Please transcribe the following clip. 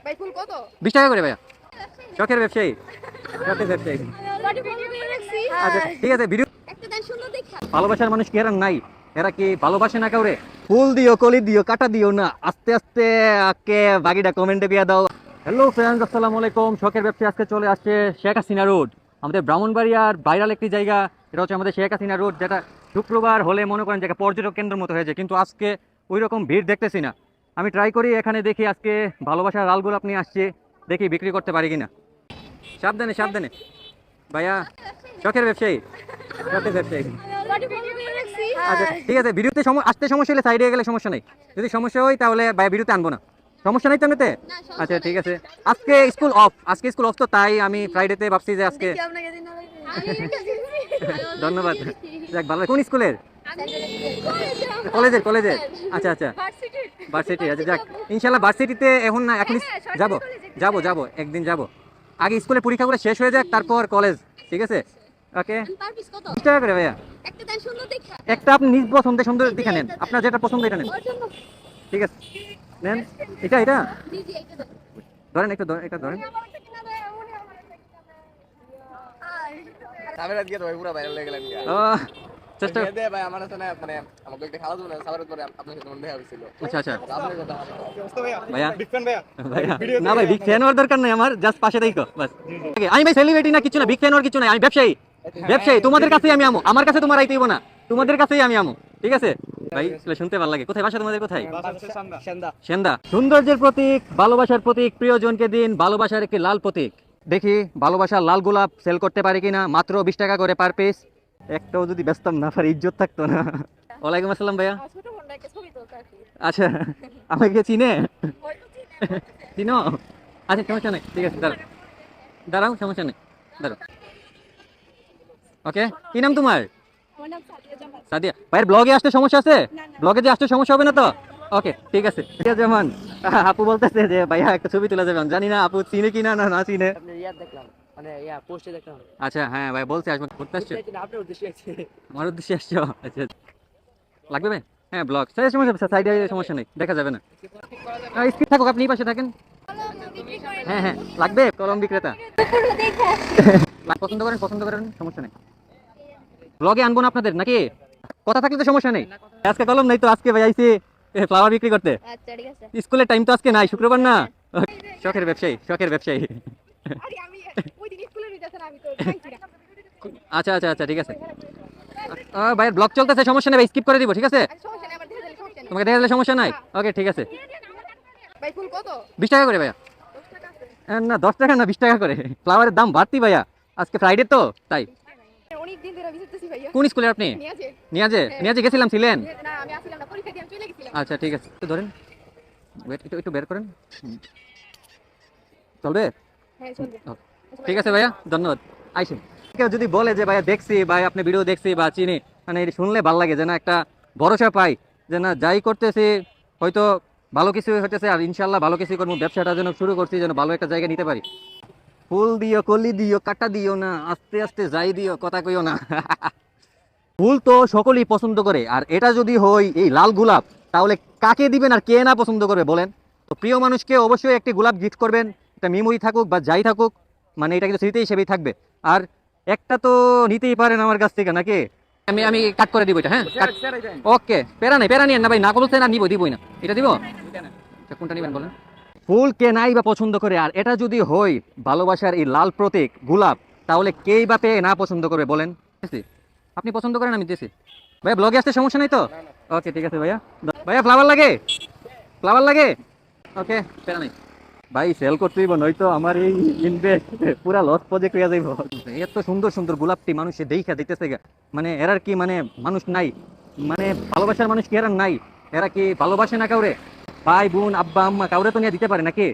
ভাই ফুল কত? 20 টাকা করে ভাইয়া। শখের ব্যবসায়ী, শখের ব্যবসায়ী। আচ্ছা ঠিক আছে, ভিডিও একটা দেন সুন্দর দেখা। ভালোবাসার মানুষ কি এরা নাই? এরা কি ভালোবাসে না কাউরে? ফুল দিও, কলি দিও, কাটা দিও না, আস্তে আস্তে কে বাকিটা কমেন্টে দিয়ে দাও। হ্যালো ফ্রেন্ডস, আসসালামু আলাইকুম। শখের ব্যবসায়ী আজকে চলে আসছে শেখ হাসিনা রোড, আমাদের ব্রাহ্মণবাড়িয়ার ভাইরাল একটি জায়গা। এটা হচ্ছে আমাদের শেখ হাসিনা রোড, যেটা শুক্রবার হলে মনে করেন জায়গা পর্যটক কেন্দ্রের মতো হয়েছে, কিন্তু আজকে ওই রকম ভিড় দেখতেছি না। আমি ট্রাই করি এখানে, দেখি আজকে ভালোবাসার লালগুলো আপনি আসছে, দেখি বিক্রি করতে পারি কিনা। সাবধানে সাবধানে ভাইয়া, শখের ব্যবসায়ী, শখের ব্যবসায়ী। আচ্ছা ঠিক আছে, ভিডিওতে আসতে সমস্যা হলে সাইডে গেলে সমস্যা নেই। যদি সমস্যা হয় তাহলে ভাই ভিডিওতে আনবো না, সমস্যা নেই তো এমনিতে। আচ্ছা ঠিক আছে, আজকে স্কুল অফ, আজকে স্কুল অফ তো তাই আমি ফ্রাইডেতে ভাবছি যে আজকে। ধন্যবাদ, যাক ভালো। কোন স্কুলের? কলেজের, কলেজের। আচ্ছা আচ্ছা, ভার্সিটি। আচ্ছা যাক, ইনশাল্লাহ ভার্সিটিতে এখন না, এখন যাবো যাবো যাবো একদিন যাবো। আগে স্কুলের পরীক্ষাগুলো শেষ হয়ে যাক, তারপর কলেজ। ঠিক আছে, ওকে। 20 টাকা করে ভাইয়া। একটা আপনি নিজ পছন্দে সুন্দর দেখে নেন, আপনার যেটা পছন্দ এটা নেন। ঠিক আছে নেন, এটা এটা ধরেন, একটু ধরেন, এটা ধরেন। সাবের দিয়ে ভাই পুরো ভাইরাল হয়ে গেলেন ও চেষ্টা। দে ভাই আমার আছে না, মানে আমাকে একটা খাওয়া যাবে না, সাবের পরে আপনার সাথে মনে দেখা হয়েছিল। আচ্ছা আচ্ছা আপনার কথা ভাইয়া, বিগ ফ্যান ভাইয়া। ভাইয়া না ভাই, বিগ ফ্যান হওয়ার দরকার নাই আমার, জাস্ট পাশে দেখো বাস। আমি ভাই সেলিব্রিটি না, কিছু না, বিগ ফ্যান হওয়ার কিছু নাই, আমি ব্যবসায়ী। ব্যবসায়ী, তোমাদের কাছেই আমি আমো, আমার কাছে তোমার আইতেইব না, তোমাদের কাছেই আমি আমো। ঠিক আছে ভাই, শুনতে ভালো লাগে। কোথায় বাসা তোমাদের? কোথায়? সেন্দা। সৌন্দর্যের প্রতীক, ভালোবাসার প্রতীক, প্রিয়জনকে দিন ভালোবাসার একটি লাল প্রতীক। দেখি ভালোবাসার লাল গোলাপ সেল করতে পারি কিনা। মাত্র 20 টাকা করে পার পিস। একটাও যদি বেচতাম না, পারি ইজ্জত থাকতো না। ওয়ালাইকুম আসসালাম ভাইয়া। আচ্ছা, আমাকে চিনে? চিনো? আচ্ছা সমস্যা নেই, ঠিক আছে, দাঁড়াও দাঁড়াও, সমস্যা নেই, দাঁড়াও। ওকে, কি নাম তোমার? সাদিয়া। ভাইয়ের ব্লগে আসতে সমস্যা আছে? ব্লগে যে আসতে সমস্যা হবে না তো? ওকে ঠিক আছে। যেমন আপু বলতেছে যে ভাইয়া একটা ছবি তোলা যাবে, জানি না আপু চিনে কিনা না না চিনে। আপনি ইয়ার দেখলাম, মানে ইয়া পোস্টে দেখলাম। আচ্ছা হ্যাঁ ভাই, বলছে আসবে, ঘুরতে আসছো? আপনার উদ্দেশ্যে আছে। আমার উদ্দেশ্যে আসছো? আচ্ছা লাগবে ভাই? হ্যাঁ ব্লগ সাইডে সমস্যা, সাইডে সমস্যা নেই, দেখা যাবে না। স্কিপ থাকুক, আপনি এই পাশে থাকেন। হ্যাঁ হ্যাঁ লাগবে, কলম বিক্রেতা। পছন্দ করেন, পছন্দ করেন, সমস্যা নেই। ব্লগে আনবো না আপনাদের নাকি? কথা থাকলে তো সমস্যা নেই। আজকে কলম নাই তো, আজকে ভাই আইছি ফ্লাওয়ার বিক্রি করতে। আচ্ছা ঠিক আছে। স্কুলের টাইম তো আজকে নাই, শুক্রবার না। শখের ব্যবসায়ী, শখের ব্যবসায়ী। আরে আমি ওই দিন স্কুলে নিতেছেন, আমি তো যাইছি না। আচ্ছা আচ্ছা আচ্ছা ঠিক আছে। ভাই ব্লগ চলতেছে, সমস্যা নেই ভাই, স্কিপ করে দিব। ঠিক আছে, আরে সমস্যা নেই, আমার দেখে দিলে সমস্যা নেই। তোমাকে দেখা দিলে সমস্যা নাই। ওকে ঠিক আছে। ভাই ফুল কত? 20 টাকা করে ভাইয়া। 10 টাকা আছে। না 10 টাকা না, 20 টাকা করে। ফ্লাওয়ারের দাম বাড়তি ভাইয়া, আজকে ফ্রাইডে তো তাই। অনেক দিন ধরে ভিজিটতেছি ভাইয়া। কোন স্কুলে আপনি? নিয়াজে। নিয়াজে? নিয়াজে গেছিলাম, ছিলেন? না আমি আসছিলাম না, পরীক্ষা দিয়ে আমি চলে গেছিলাম। আচ্ছা ঠিক আছে, একটু ধরেন, ওয়েট, একটু একটু বের করেন। চলবে? হ্যাঁ চলবে। ঠিক আছে ভাইয়া, ধন্যবাদ। আইসেন। কেউ যদি বলে যে ভাইয়া দেখছি, ভাই আপনি ভিডিও দেখছি বা চিনি, মানে এটা শুনলে ভালো লাগে, যে না একটা ভরসা পাই, যে না যাই করতেছি হয়তো ভালো কিছু হইতেছে, আর ইনশাল্লাহ ভালো কিছু করবো। ব্যবসাটা যেন শুরু করছি, যেন ভালো একটা জায়গা নিতে পারি। ফুল দিও, কলি দিও, কাটা দিও না, আস্তে আস্তে যাই দিও, কথা কইও না। ফুল তো সকলেই পছন্দ করে, আর এটা যদি হয় এই লাল গোলাপ, তাহলে কাকে দিবেন আর কে না পছন্দ করবে বলেন? তো প্রিয় মানুষকে অবশ্যই একটি গোলাপ গিফট করবেন, এটা মেমোরি থাকুক বা যাই থাকুক, মানে এটা কিন্তু স্মৃতি হিসেবেই থাকবে। আর একটা তো নিতেই পারেন আমার কাছ থেকে নাকি? আমি আমি কাট করে দিব এটা, হ্যাঁ ওকে, প্যারা নেই, প্যারা নিয়েন না ভাই, না বলছেন আর দিবই না, এটা দিব। আচ্ছা, কোনটা নেবেন বলেন? ফুল কে নাই বা পছন্দ করে, আর এটা যদি হয় ভালোবাসার এই লাল প্রতীক গোলাপ, তাহলে কেই বা পেয়ে না পছন্দ করবে বলেন? আপনি পছন্দ করেন, আমি দিয়েছি। ভাইয়া ব্লগে আসতে সমস্যা নেই তো? ওকে ঠিক আছে ভাইয়া। ভাইয়া ফ্লাওয়ার লাগে? ফ্লাওয়ার লাগে? ওকে, প্যারা নাই ভাই, সেল করতে হইব, নয়তো আমার এই ইনভেস্ট পুরা লস প্রজেক্ট হয়ে যাইব। এত সুন্দর সুন্দর গোলাপটি মানুষে দেখা দিতেছে, মানে এরার কি মানে মানুষ নাই? মানে ভালোবাসার মানুষ কি এরা নাই? এরা কি ভালোবাসে না কাউরে? ভাই বোন আব্বা আম্মা কাউরে তো নিয়ে দিতে পারে নাকি?